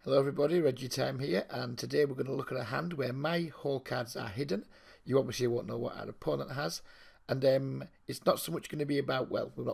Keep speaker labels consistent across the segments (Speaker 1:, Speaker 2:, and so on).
Speaker 1: Hello everybody, Reggie Time here, and today we're going to look at a hand where my hole cards are hidden. You obviously won't know what our opponent has, and it's not so much going to be about,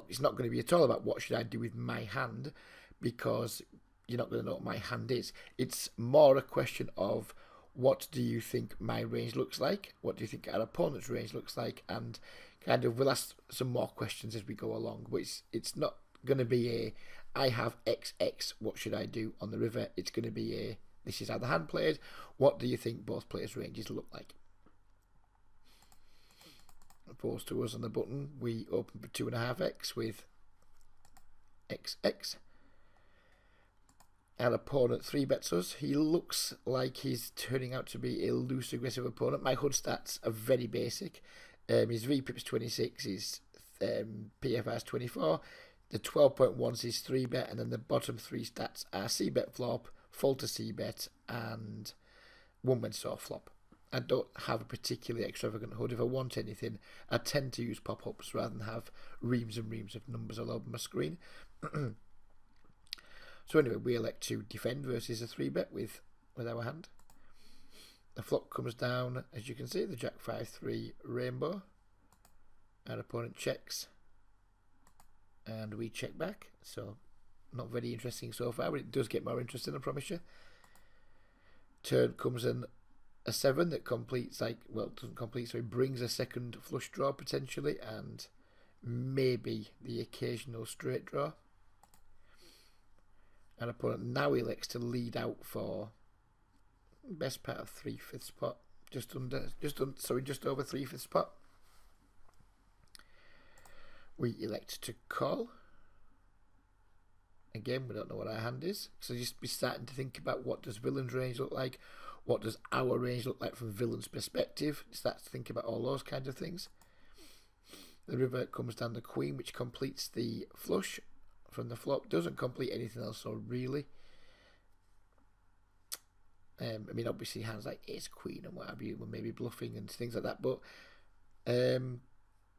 Speaker 1: it's not going to be at all about what should I do with my hand, because you're not going to know what my hand is. It's more a question of what do you think my range looks like, what do you think our opponent's range looks like, and kind of we'll ask some more questions as we go along, but it's not going to be a I have XX, what should I do on the river? It's going to be a this is how the hand played, what do you think both players' ranges look like? Opposed to us on the button, we open for 2.5x with XX. Our opponent 3-bets us. He looks like he's turning out to be a loose, aggressive opponent. My HUD stats are very basic. His VPIP's 26, his PFR's 24. The 12.1s is 3-bet, and then the bottom 3 stats are C-bet flop, full to C-bet, and one-man saw flop. I don't have a particularly extravagant HUD. If I want anything, I tend to use pop-ups rather than have reams and reams of numbers all over my screen. So anyway, we elect to defend versus a 3-bet with our hand. The flop comes down, as you can see, the Jack 5-3 rainbow. Our opponent checks, and we check back. So not very interesting so far, but it does get more interesting, I promise you. Turn comes in a 7 that completes, doesn't complete, so it brings a second flush draw potentially, and maybe the occasional straight draw. Our opponent now elects to lead out for best part of 3/5 spot, just over 3/5 spot. We elect to call. Again, we don't know what our hand is, so just be starting to think about what does villain's range look like, what does our range look like from villain's perspective. Start to think about all those kinds of things. The river comes down the queen, which completes the flush from the flop. Doesn't complete anything else, so really. I mean, obviously hands like ace queen and what have you were maybe bluffing and things like that, but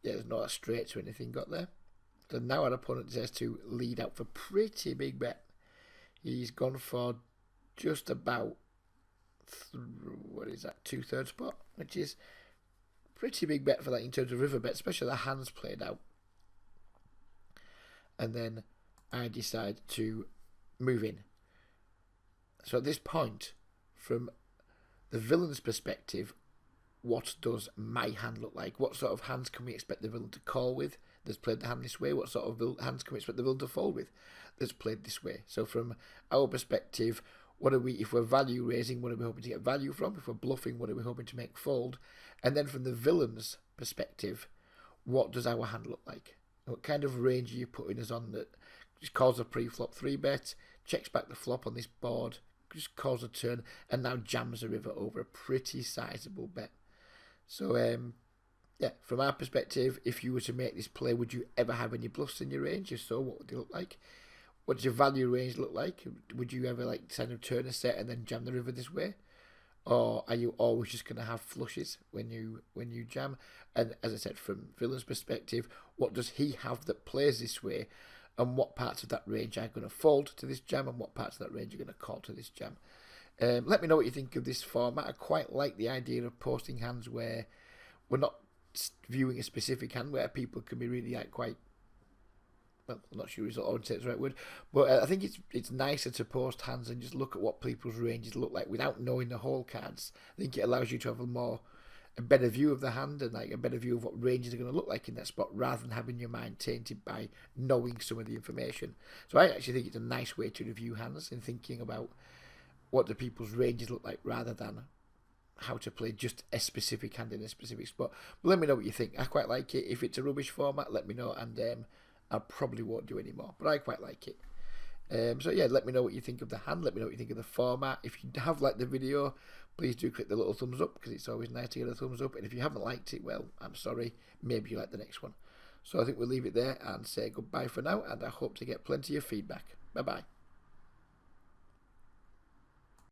Speaker 1: yeah, there's no straights or anything got there. So now our opponent says to lead out for pretty big bet. He's gone for just about 2/3 spot, which is pretty big bet for that in terms of river bet, especially the hands played out. And then I decide to move in. So at this point, from the villain's perspective, what does my hand look like? What sort of hands can we expect the villain to call with that's played the hand this way? What sort of hands can we expect the villain to fold with that's played this way? So from our perspective, what are we, if we're value raising, what are we hoping to get value from? If we're bluffing, what are we hoping to make fold? And then from the villain's perspective, what does our hand look like? What kind of range are you putting us on that just calls a pre-flop 3-bet, checks back the flop on this board, just calls a turn, and now jams the river over a pretty sizable bet. So, yeah, from our perspective, if you were to make this play, would you ever have any bluffs in your range? If so, what would they look like? What does your value range look like? Would you ever kind of turn a set and then jam the river this way? Or are you always just going to have flushes when you jam? And as I said, from villain's perspective, what does he have that plays this way? And what parts of that range are going to fold to this jam, and what parts of that range are going to call to this jam? Let me know what you think of this format. I quite like the idea of posting hands where we're not viewing a specific hand, where people can be really quite, well, I'm not sure it's the right word, but I think it's nicer to post hands and just look at what people's ranges look like without knowing the whole cards. I think it allows you to have a better view of the hand and a better view of what ranges are going to look like in that spot, rather than having your mind tainted by knowing some of the information. So I actually think it's a nice way to review hands and thinking about what do people's ranges look like, rather than how to play just a specific hand in a specific spot. But let me know what you think. I quite like it. If it's a rubbish format, let me know, and I probably won't do any more, but I quite like it. So yeah, let me know what you think of the hand. Let me know what you think of the format. If you have liked the video, please do click the little thumbs up, because it's always nice to get a thumbs up. And if you haven't liked it, well, I'm sorry. Maybe you like the next one. So I think we'll leave it there and say goodbye for now, and I hope to get plenty of feedback. Bye-bye.